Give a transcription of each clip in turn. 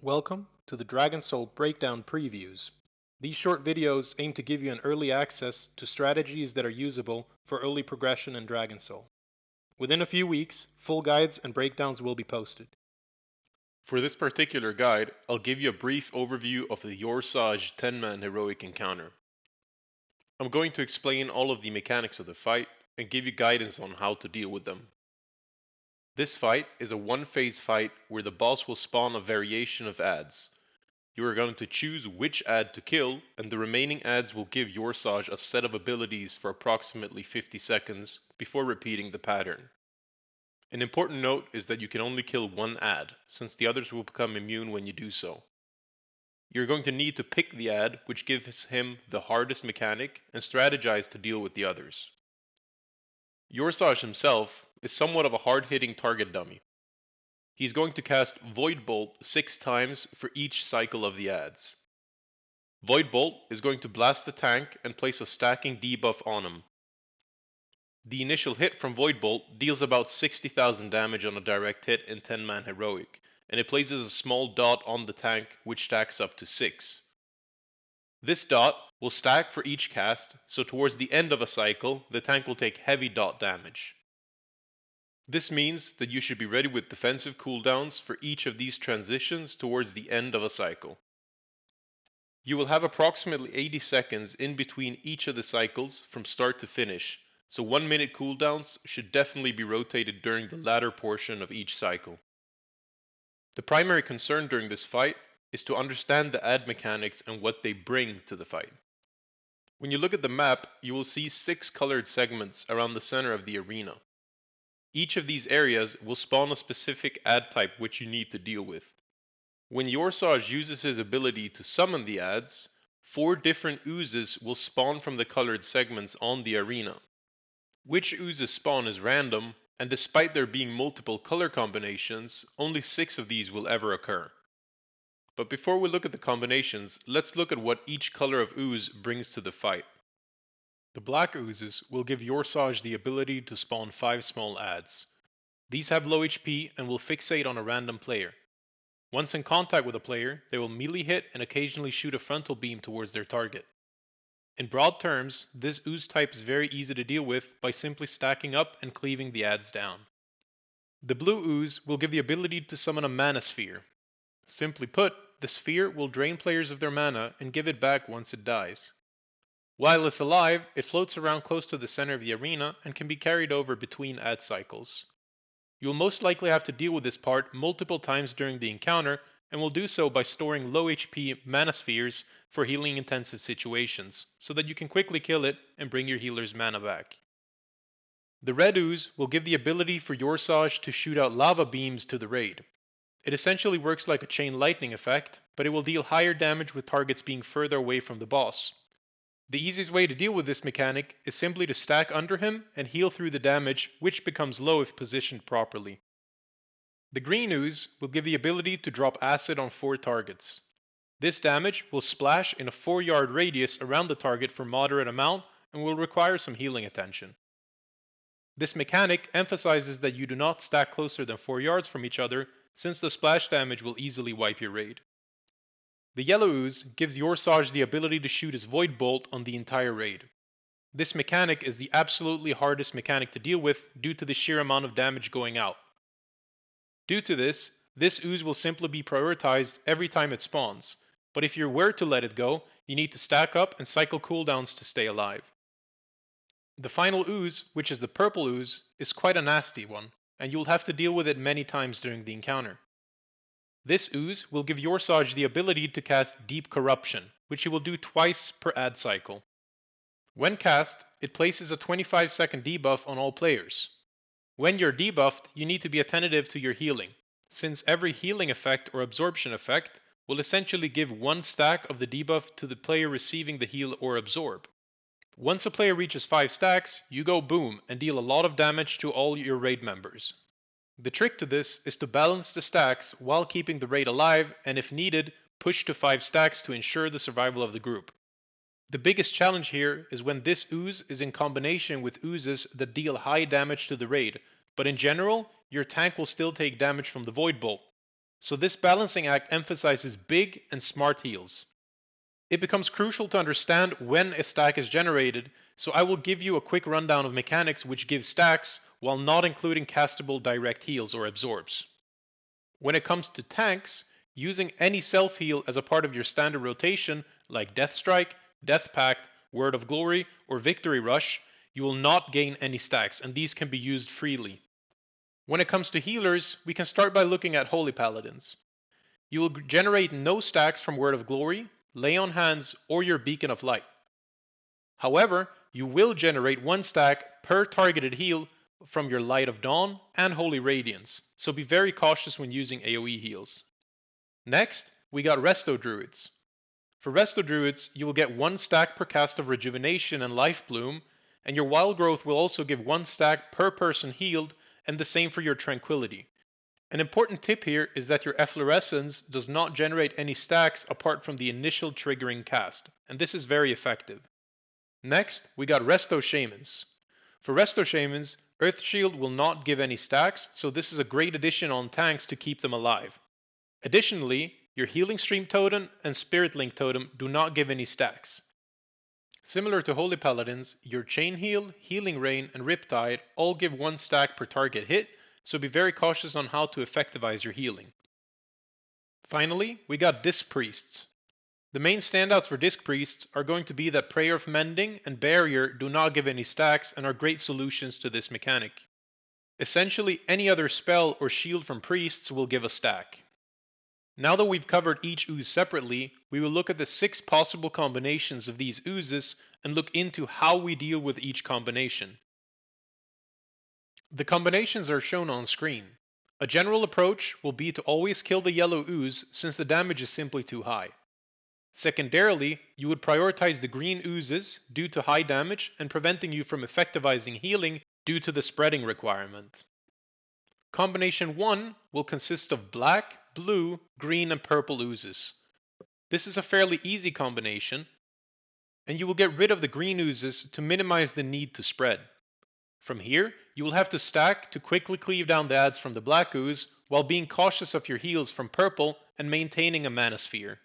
Welcome to the Dragon Soul Breakdown previews. These short videos aim to give you an early access to strategies that are usable for early progression in Dragon Soul. Within a few weeks, full guides and breakdowns will be posted. For this particular guide, I'll give you a brief overview of the Yor'Sahj 10-man heroic encounter. I'm going to explain all of the mechanics of the fight and give you guidance on how to deal with them. This fight is a one-phase fight where the boss will spawn a variation of adds. You are going to choose which add to kill, and the remaining adds will give Yor'Sahj a set of abilities for approximately 50 seconds before repeating the pattern. An important note is that you can only kill one add, since the others will become immune when you do so. You're going to need to pick the add which gives him the hardest mechanic and strategize to deal with the others. Yor'Sahj himself is somewhat of a hard-hitting target dummy. He's going to cast Void Bolt 6 times for each cycle of the adds. Void Bolt is going to blast the tank and place a stacking debuff on him. The initial hit from Void Bolt deals about 60,000 damage on a direct hit in 10-man heroic, and it places a small dot on the tank which stacks up to 6. This dot will stack for each cast, so towards the end of a cycle, the tank will take heavy dot damage. This means that you should be ready with defensive cooldowns for each of these transitions towards the end of a cycle. You will have approximately 80 seconds in between each of the cycles from start to finish, so 1 minute cooldowns should definitely be rotated during the latter portion of each cycle. The primary concern during this fight is to understand the add mechanics and what they bring to the fight. When you look at the map, you will see 6 colored segments around the center of the arena. Each of these areas will spawn a specific add type which you need to deal with. When Yor'Sahj uses his ability to summon the adds, 4 different oozes will spawn from the colored segments on the arena. Which oozes spawn is random, and despite there being multiple color combinations, only 6 of these will ever occur. But before we look at the combinations, let's look at what each color of ooze brings to the fight. The black oozes will give Yor'Sahj the ability to spawn 5 small adds. These have low HP and will fixate on a random player. Once in contact with a player, they will melee hit and occasionally shoot a frontal beam towards their target. In broad terms, this ooze type is very easy to deal with by simply stacking up and cleaving the adds down. The blue ooze will give the ability to summon a mana sphere. Simply put, the sphere will drain players of their mana and give it back once it dies. While it's alive, it floats around close to the center of the arena and can be carried over between add cycles. You'll most likely have to deal with this part multiple times during the encounter, and will do so by storing low HP mana spheres for healing intensive situations, so that you can quickly kill it and bring your healer's mana back. The red ooze will give the ability for Yor'Sahj to shoot out lava beams to the raid. It essentially works like a chain lightning effect, but it will deal higher damage with targets being further away from the boss. The easiest way to deal with this mechanic is simply to stack under him and heal through the damage, which becomes low if positioned properly. The green ooze will give the ability to drop acid on 4 targets. This damage will splash in a 4-yard radius around the target for moderate amount and will require some healing attention. This mechanic emphasizes that you do not stack closer than 4 yards from each other, since the splash damage will easily wipe your raid. The yellow ooze gives Yor'Sahj the ability to shoot his Void Bolt on the entire raid. This mechanic is the absolutely hardest mechanic to deal with due to the sheer amount of damage going out. Due to this ooze will simply be prioritized every time it spawns, but if you were to let it go, you need to stack up and cycle cooldowns to stay alive. The final ooze, which is the purple ooze, is quite a nasty one, and you'll have to deal with it many times during the encounter. This ooze will give Yor'Sahj the ability to cast Deep Corruption, which he will do twice per add cycle. When cast, it places a 25-second debuff on all players. When you're debuffed, you need to be attentive to your healing, since every healing effect or absorption effect will essentially give 1 stack of the debuff to the player receiving the heal or absorb. Once a player reaches 5 stacks, you go boom and deal a lot of damage to all your raid members. The trick to this is to balance the stacks while keeping the raid alive, and if needed, push to 5 stacks to ensure the survival of the group. The biggest challenge here is when this ooze is in combination with oozes that deal high damage to the raid, but in general, your tank will still take damage from the Void Bolt. so this balancing act emphasizes big and smart heals. It becomes crucial to understand when a stack is generated, so I will give you a quick rundown of mechanics which give stacks while not including castable direct heals or absorbs. When it comes to tanks, using any self-heal as a part of your standard rotation, like Death Strike, Death Pact, Word of Glory, or Victory Rush, you will not gain any stacks, and these can be used freely. When it comes to healers, we can start by looking at Holy Paladins. You will generate no stacks from Word of Glory, Lay on Hands, or your Beacon of Light. However, you will generate one stack per targeted heal from your Light of Dawn and Holy Radiance, so be very cautious when using AoE heals. Next, we got Resto Druids. For Resto Druids, you will get one stack per cast of Rejuvenation and Life Bloom, and your Wild Growth will also give one stack per person healed, and the same for your Tranquility. An important tip here is that your Efflorescence does not generate any stacks apart from the initial triggering cast, and this is very effective. Next, we got Resto Shamans. For Resto Shamans, Earth Shield will not give any stacks, so this is a great addition on tanks to keep them alive. Additionally, your Healing Stream Totem and Spirit Link Totem do not give any stacks. Similar to Holy Paladins, your Chain Heal, Healing Rain, and Riptide all give one stack per target hit, so be very cautious on how to effectivize your healing. Finally, we got Disc Priests. The main standouts for Disc Priests are going to be that Prayer of Mending and Barrier do not give any stacks and are great solutions to this mechanic. Essentially, any other spell or shield from Priests will give a stack. Now that we've covered each ooze separately, we will look at the 6 possible combinations of these oozes and look into how we deal with each combination. The combinations are shown on screen. A general approach will be to always kill the yellow ooze since the damage is simply too high. Secondarily, you would prioritize the green oozes due to high damage and preventing you from effectivizing healing due to the spreading requirement. Combination 1 will consist of black, blue, green, and purple oozes. This is a fairly easy combination, and you will get rid of the green oozes to minimize the need to spread. From here, you will have to stack to quickly cleave down the adds from the black ooze while being cautious of your heals from purple and maintaining a mana sphere.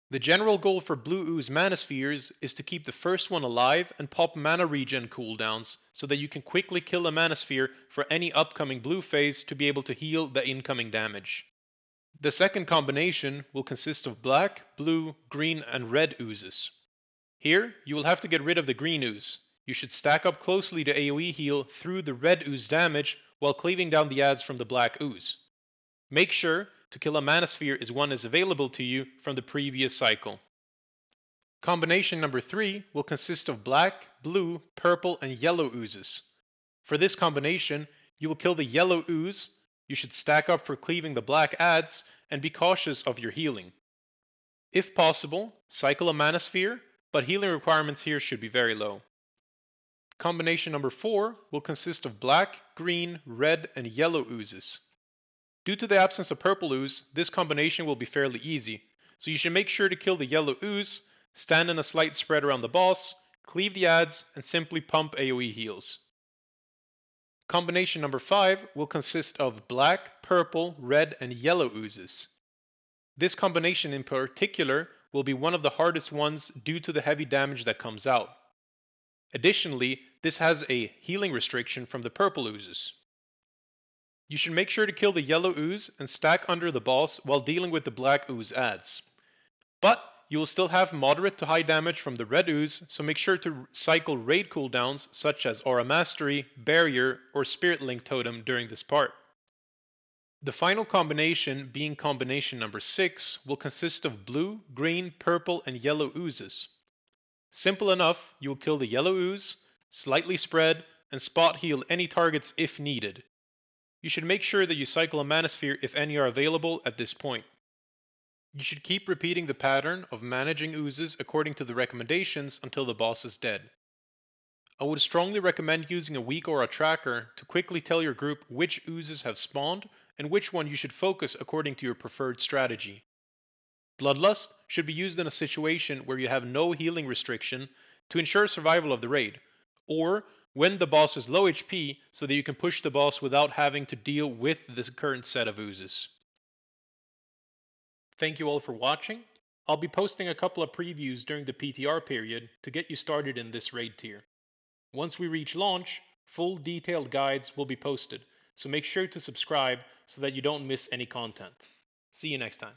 The general goal for blue ooze mana spheres is to keep the first one alive and pop mana regen cooldowns so that you can quickly kill a mana sphere for any upcoming blue phase to be able to heal the incoming damage. The second combination will consist of black, blue, green, and red oozes. Here, you will have to get rid of the green ooze. You should stack up closely to AoE heal through the red ooze damage while cleaving down the adds from the black ooze. Make sure to kill a mana sphere as one is available to you from the previous cycle. Combination number 3 will consist of black, blue, purple, and yellow oozes. For this combination, you will kill the yellow ooze, you should stack up for cleaving the black adds, and be cautious of your healing. If possible, cycle a mana sphere, but healing requirements here should be very low. Combination number 4 will consist of black, green, red, and yellow oozes. Due to the absence of purple ooze, this combination will be fairly easy, so you should make sure to kill the yellow ooze, stand in a slight spread around the boss, cleave the adds, and simply pump AoE heals. Combination number 5 will consist of black, purple, red, and yellow oozes. This combination in particular will be one of the hardest ones due to the heavy damage that comes out. Additionally, this has a healing restriction from the purple oozes. You should make sure to kill the yellow ooze and stack under the boss while dealing with the black ooze adds. But you will still have moderate to high damage from the red ooze, so make sure to cycle raid cooldowns such as Aura Mastery, Barrier, or Spirit Link Totem during this part. The final combination, being combination number 6, will consist of blue, green, purple, and yellow oozes. Simple enough, you will kill the yellow ooze, slightly spread, and spot heal any targets if needed. You should make sure that you cycle a mana sphere if any are available at this point. You should keep repeating the pattern of managing oozes according to the recommendations until the boss is dead. I would strongly recommend using a weak aura tracker to quickly tell your group which oozes have spawned and which one you should focus according to your preferred strategy. Bloodlust should be used in a situation where you have no healing restriction to ensure survival of the raid, or when the boss is low HP so that you can push the boss without having to deal with the current set of oozes. Thank you all for watching. I'll be posting a couple of previews during the PTR period to get you started in this raid tier. Once we reach launch, full detailed guides will be posted, so make sure to subscribe so that you don't miss any content. See you next time.